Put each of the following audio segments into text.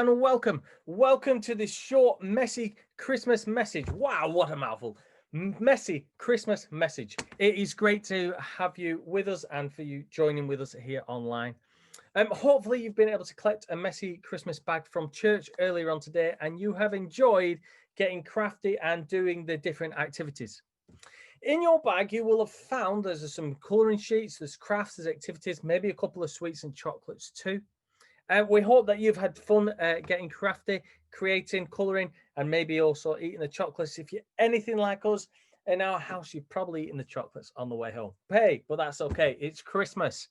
and welcome to this short, messy Christmas message. Wow, what a mouthful. Messy Christmas message. It is great to have you with us and for you joining with us here online. Hopefully you've been able to collect a messy Christmas bag from church earlier on today and you have enjoyed getting crafty and doing the different activities. In your bag, you will have found there's some colouring sheets, there's crafts, there's activities, maybe a couple of sweets and chocolates too. We hope that you've had fun getting crafty, creating, colouring, and maybe also eating the chocolates. If you're anything like us in our house, you've probably eaten the chocolates on the way home. Hey, but that's okay. It's Christmas.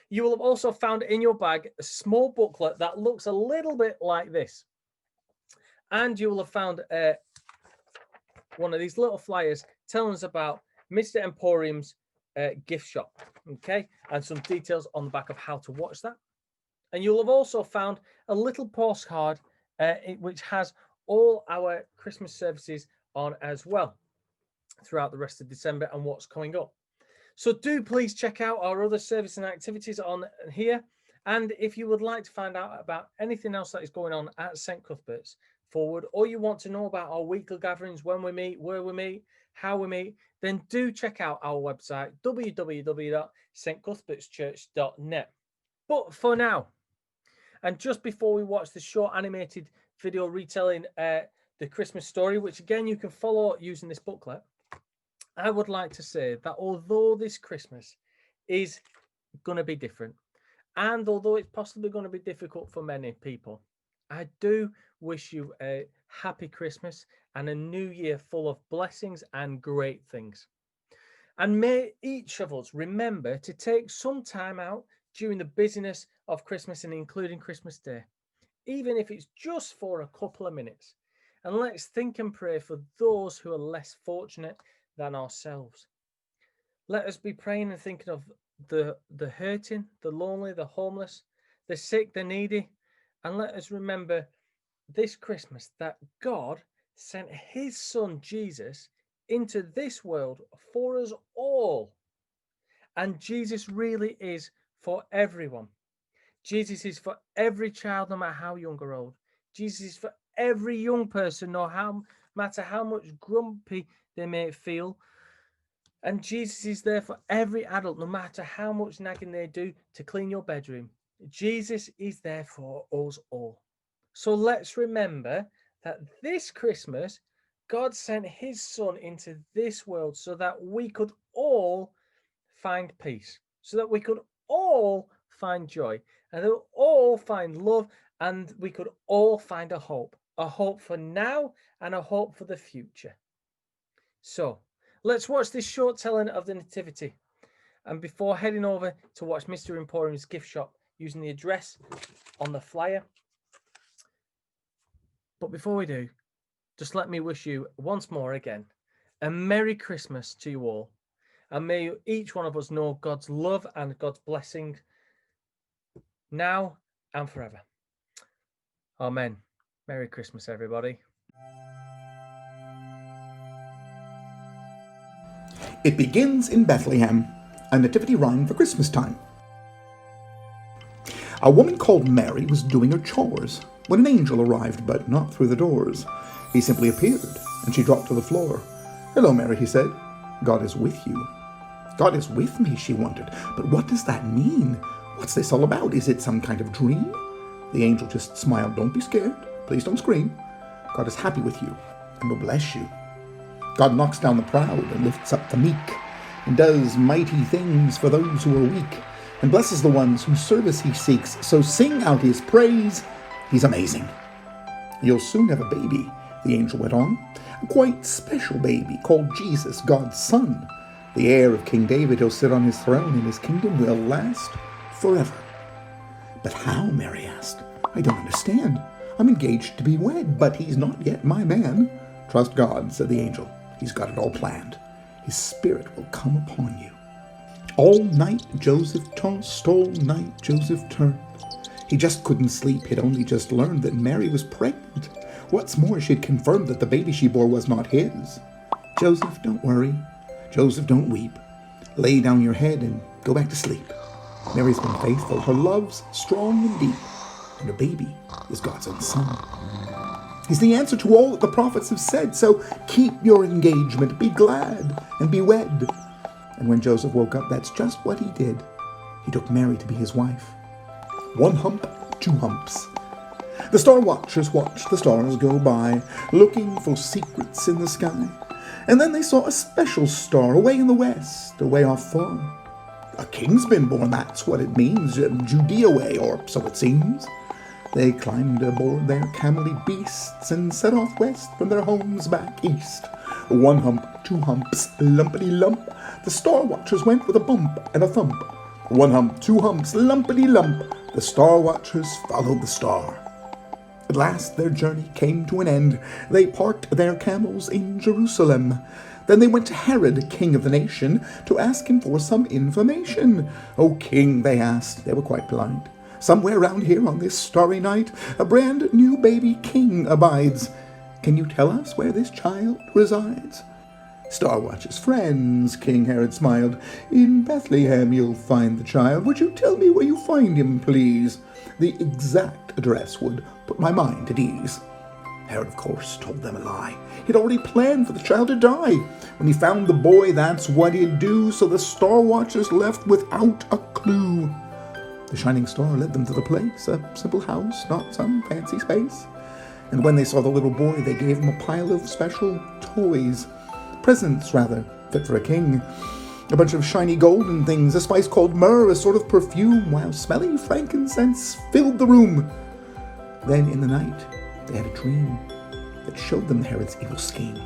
You will have also found in your bag a small booklet that looks a little bit like this. And you will have found one of these little flyers telling us about Mr. Emporium's gift shop, okay? And some details on the back of how to watch that. And you'll have also found a little postcard which has all our Christmas services on as well throughout the rest of December and what's coming up. So do please check out our other service and activities on here. And if you would like to find out about anything else that is going on at St. Cuthbert's Forward, or you want to know about our weekly gatherings, when we meet, where we meet, how we meet, then do check out our website, www.stcuthbertschurch.net. But for now, and just before we watch the short animated video retelling the Christmas story, which again you can follow using this booklet, I would like to say that although this Christmas is going to be different, and although it's possibly going to be difficult for many people, I do wish you a happy Christmas and a new year full of blessings and great things. And may each of us remember to take some time out during the busyness of Christmas and including Christmas Day, even if it's just for a couple of minutes. And let's think and pray for those who are less fortunate than ourselves. Let us be praying and thinking of the hurting, the lonely, the homeless, the sick, the needy. And let us remember this Christmas that God sent his son Jesus into this world for us all. And Jesus really is for everyone. Jesus is for every child, no matter how young or old. Jesus is for every young person, no matter how much grumpy they may feel. And Jesus is there for every adult, no matter how much nagging they do to clean your bedroom. Jesus is there for us all. So let's remember that this Christmas, God sent his son into this world so that we could all find peace, so that we could all find joy, and they'll all find love, and we could all find a hope for now and a hope for the future. So let's watch this short telling of the Nativity, and before heading over to watch Mr. Emporium's gift shop using the address on the flyer. But before we do, just let me wish you once more again a Merry Christmas to you all. And may each one of us know God's love and God's blessing now and forever. Amen. Merry Christmas, everybody. It begins in Bethlehem, a nativity rhyme for Christmas time. A woman called Mary was doing her chores when an angel arrived, but not through the doors. He simply appeared, and she dropped to the floor. "Hello, Mary," he said. "God is with you." "God is with me," she wondered. "But what does that mean? What's this all about? Is it some kind of dream?" The angel just smiled. "Don't be scared. Please don't scream. God is happy with you and will bless you. God knocks down the proud and lifts up the meek, and does mighty things for those who are weak, and blesses the ones whose service he seeks. So sing out his praise. He's amazing. You'll soon have a baby," the angel went on. "A quite special baby called Jesus, God's son. The heir of King David, he'll sit on his throne, and his kingdom will last forever." "But how?" Mary asked. "I don't understand. I'm engaged to be wed, but he's not yet my man." "Trust God," said the angel. "He's got it all planned. His spirit will come upon you." All night Joseph tossed, all night Joseph turned. He just couldn't sleep. He'd only just learned that Mary was pregnant. What's more, she'd confirmed that the baby she bore was not his. "Joseph, don't worry. Joseph, don't weep. Lay down your head and go back to sleep. Mary's been faithful. Her love's strong and deep. and a baby is God's own son. He's the answer to all that the prophets have said, so keep your engagement, be glad, and be wed. And when Joseph woke up, that's just what he did. He took Mary to be his wife. 1 hump, 2 humps. The star watchers watched the stars go by, looking for secrets in the sky. And then they saw a special star away in the west, away off far. A king's been born, that's what it means, Judea way, or so it seems. They climbed aboard their camely beasts and set off west from their homes back east. 1 hump, 2 humps, lumpity lump. The star watchers went with a bump and a thump. 1 hump, 2 humps, lumpity lump. The star watchers followed the star. At last their journey came to an end. They parked their camels in Jerusalem. Then they went to Herod, king of the nation, to ask him for some information. "O king," they asked, they were quite polite, "somewhere round here on this starry night, a brand new baby king abides. Can you tell us where this child resides?" "Star Watcher's friends," King Herod smiled, "in Bethlehem you'll find the child. Would you tell me where you find him, please? The exact address would put my mind at ease." Herod, of course, told them a lie. He'd already planned for the child to die. When he found the boy, that's what he'd do, so the Star Watchers left without a clue. The shining star led them to the place, a simple house, not some fancy space. And when they saw the little boy, they gave him a pile of special toys. Presents, rather, fit for a king. A bunch of shiny golden things, a spice called myrrh, a sort of perfume, while smelling frankincense filled the room. Then in the night, they had a dream that showed them Herod's evil scheme.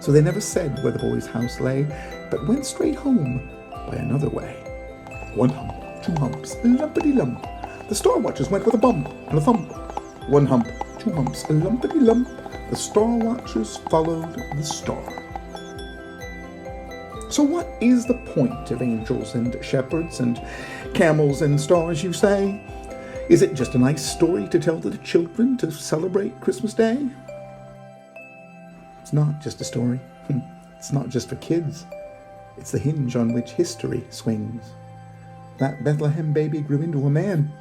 So they never said where the boy's house lay, but went straight home by another way. 1 hump, 2 humps, lumpity lump. The Star Watchers went with a bump and a thump. 1 hump, 2 humps, lumpity lump. The Star Watchers followed the star. So what is the point of angels and shepherds and camels and stars, you say? Is it just a nice story to tell to the children to celebrate Christmas Day? It's not just a story. It's not just for kids. It's the hinge on which history swings. That Bethlehem baby grew into a man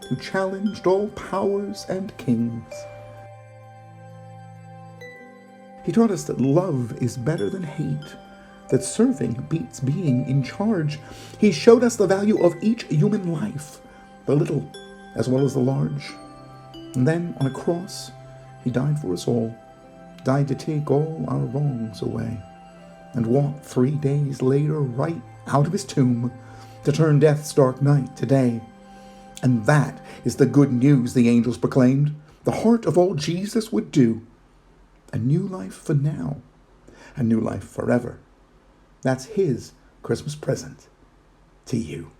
who challenged all powers and kings. He taught us that love is better than hate, that serving beats being in charge. He showed us the value of each human life, the little as well as the large. And then, on a cross, he died for us all, died to take all our wrongs away, and walked 3 days later right out of his tomb to turn death's dark night to day. And that is the good news the angels proclaimed. The heart of all Jesus would do. A new life for now, a new life forever. That's his Christmas present to you.